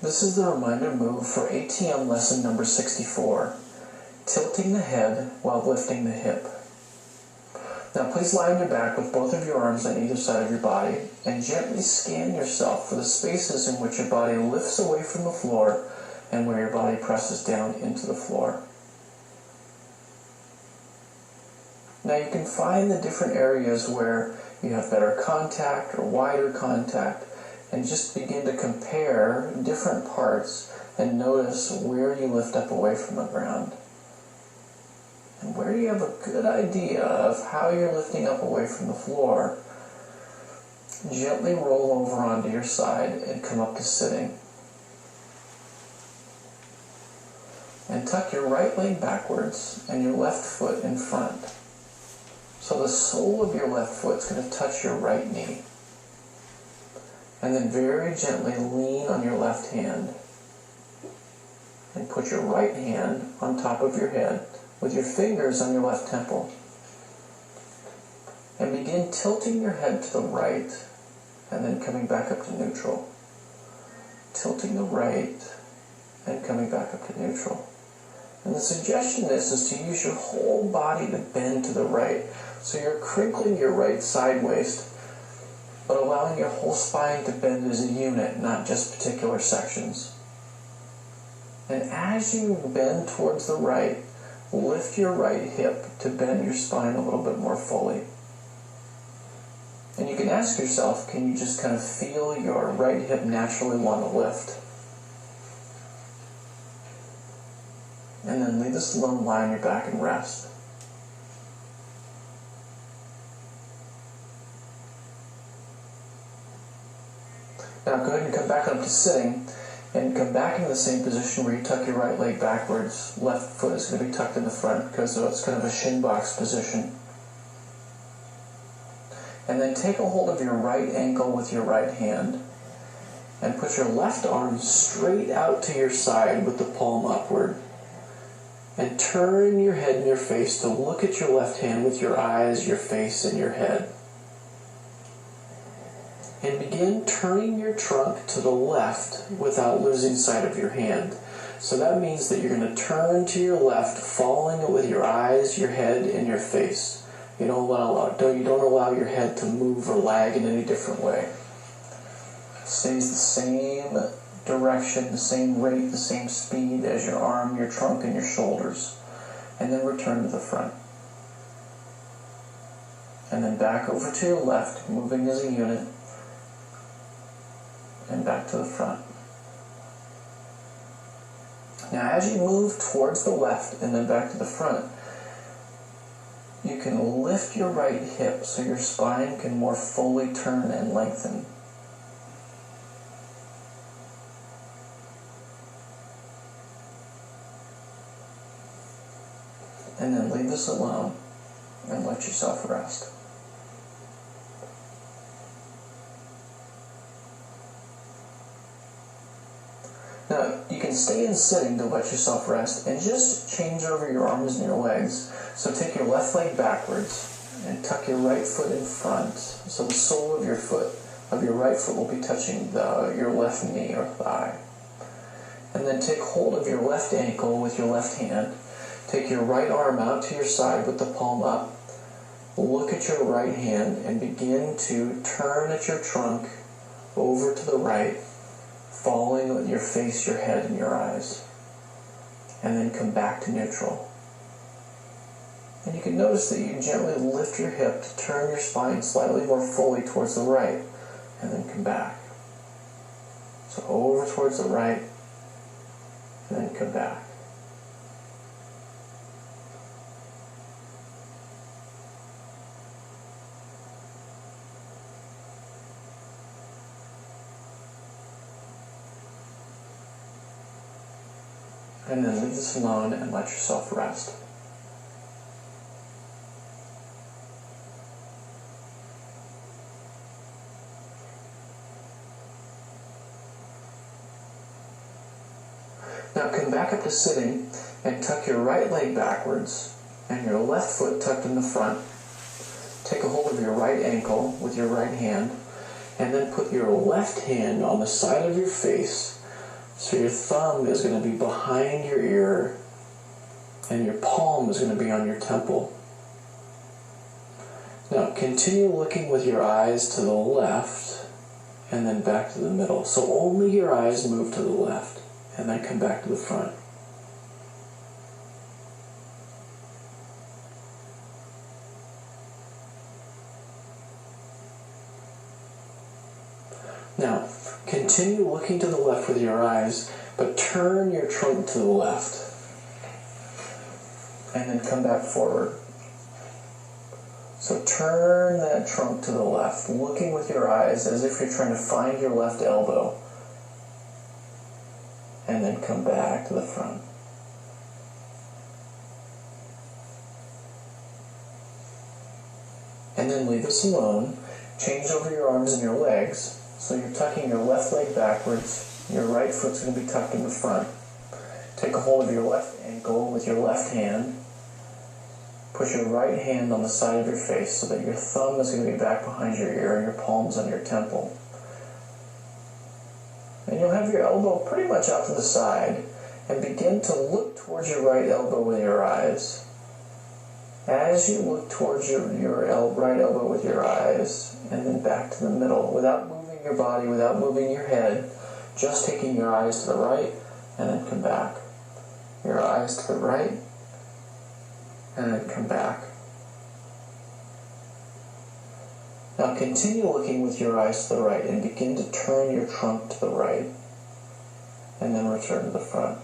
This is the reminder move for ATM lesson number 64, tilting the head while lifting the hip. Now please lie on your back with both of your arms on either side of your body and gently scan yourself for the spaces in which your body lifts away from the floor and where your body presses down into the floor. Now you can find the different areas where you have better contact or wider contact and just begin to compare different parts and notice where you lift up away from the ground. And where you have a good idea of how you're lifting up away from the floor, gently roll over onto your side and come up to sitting. And tuck your right leg backwards and your left foot in front. So the sole of your left foot is going to touch your right knee. And then very gently lean on your left hand. And put your right hand on top of your head with your fingers on your left temple. And begin tilting your head to the right and then coming back up to neutral. Tilting the right and coming back up to neutral. And the suggestion is to use your whole body to bend to the right. So you're crinkling your right side waist, but allowing your whole spine to bend as a unit, not just particular sections. And as you bend towards the right, lift your right hip to bend your spine a little bit more fully. And you can ask yourself, can you just kind of feel your right hip naturally want to lift? And then leave this alone, lie on your back and rest. Now go ahead and come back up to sitting and come back into the same position where you tuck your right leg backwards. Left foot is going to be tucked in the front because it's kind of a shin box position. And then take a hold of your right ankle with your right hand and put your left arm straight out to your side with the palm upward. And turn your head and your face to look at your left hand with your eyes, your face, and your head. And begin turning your trunk to the left without losing sight of your hand. So that means that you're going to turn to your left, following it with your eyes, your head, and your face. You don't allow your head to move or lag in any different way. It stays the same direction, the same rate, the same speed as your arm, your trunk, and your shoulders. And then return to the front. And then back over to your left, moving as a unit. And back to the front. Now as you move towards the left and then back to the front, you can lift your right hip so your spine can more fully turn and lengthen. And then leave this alone and let yourself rest. Now, you can stay in sitting to let yourself rest and just change over your arms and your legs. So take your left leg backwards and tuck your right foot in front. So the sole of your foot, of your right foot, will be touching your left knee or thigh. And then take hold of your left ankle with your left hand. Take your right arm out to your side with the palm up. Look at your right hand and begin to turn at your trunk over to the right, following with your face, your head, and your eyes. And then come back to neutral. And you can notice that you can gently lift your hip to turn your spine slightly more fully towards the right, and then come back. So over towards the right, and then come back. And then leave this alone and let yourself rest. Now come back up to sitting and tuck your right leg backwards and your left foot tucked in the front. Take a hold of your right ankle with your right hand and then put your left hand on the side of your face, So your thumb is going to be behind your ear and your palm is going to be on your temple. Now continue looking with your eyes to the left and then back to the middle. So only your eyes move to the left and then come back to the front. Now, continue looking to the left with your eyes, but turn your trunk to the left. And then come back forward. So turn that trunk to the left, looking with your eyes as if you're trying to find your left elbow. And then come back to the front. And then leave this alone. Change over your arms and your legs. So you're tucking your left leg backwards. Your right foot's going to be tucked in the front. Take a hold of your left ankle with your left hand. Put your right hand on the side of your face so that your thumb is going to be back behind your ear and your palms on your temple. And you'll have your elbow pretty much out to the side and begin to look towards your right elbow with your eyes. As you look towards your right elbow with your eyes and then back to the middle without moving your body, without moving your head, just taking your eyes to the right and then come back. Your eyes to the right and then come back. Now continue looking with your eyes to the right and begin to turn your trunk to the right and then return to the front.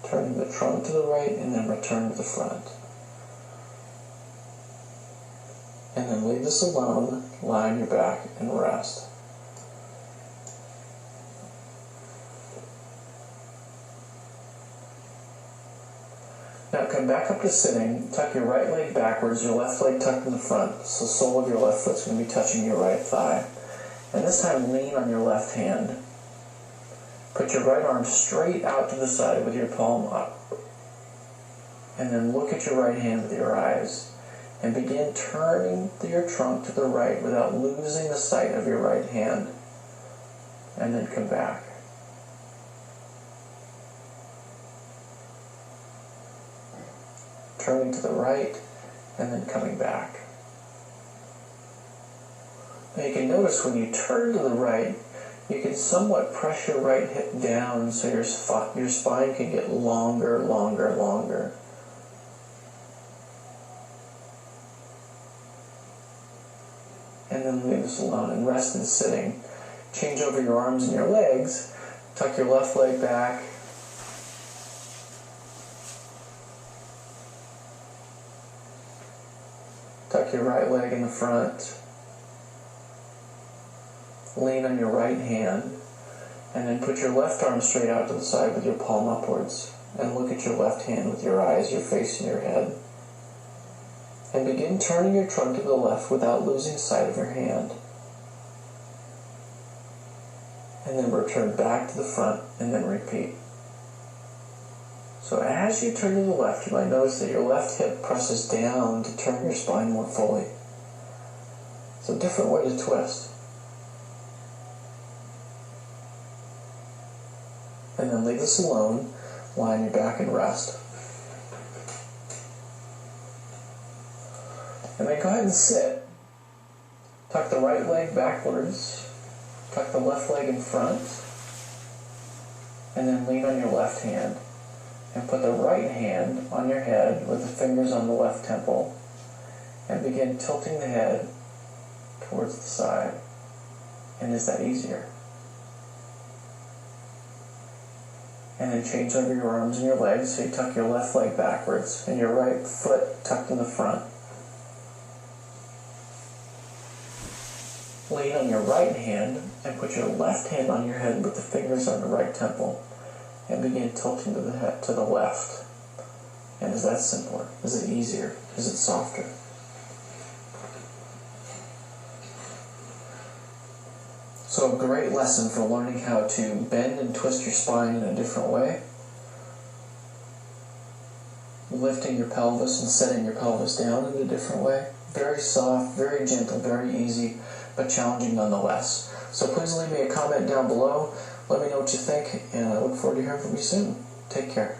Turning the trunk to the right and then return to the front. And then leave this alone, lie on your back and rest. Now come back up to sitting, tuck your right leg backwards, your left leg tucked in the front, so the sole of your left foot's going to be touching your right thigh. And this time lean on your left hand. Put your right arm straight out to the side with your palm up. And then look at your right hand with your eyes. And begin turning your trunk to the right without losing the sight of your right hand. And then come back. Turning to the right, and then coming back. Now you can notice when you turn to the right, you can somewhat press your right hip down so your spine can get longer, longer, longer. And then leave this alone and rest in sitting. Change over your arms and your legs. Tuck your left leg back. Tuck your right leg in the front. Lean on your right hand. And then put your left arm straight out to the side with your palm upwards. And look at your left hand with your eyes, your face, and your head. And begin turning your trunk to the left without losing sight of your hand. And then return back to the front and then repeat. So as you turn to the left, you might notice that your left hip presses down to turn your spine more fully. It's a different way to twist. And then leave this alone, lie on your back and rest. And then go ahead and sit. Tuck the right leg backwards. Tuck the left leg in front. And then lean on your left hand. And put the right hand on your head with the fingers on the left temple. And begin tilting the head towards the side. And is that easier? And then change over your arms and your legs so you tuck your left leg backwards and your right foot tucked in the front. Lean on your right hand and put your left hand on your head with the fingers on the right temple and begin tilting to the head to the left. And is that simpler? Is it easier? Is it softer? So a great lesson for learning how to bend and twist your spine in a different way. lifting your pelvis and setting your pelvis down in a different way. Very soft, very gentle, very easy, but challenging nonetheless. So please leave me a comment down below. Let me know what you think, and I look forward to hearing from you soon. Take care.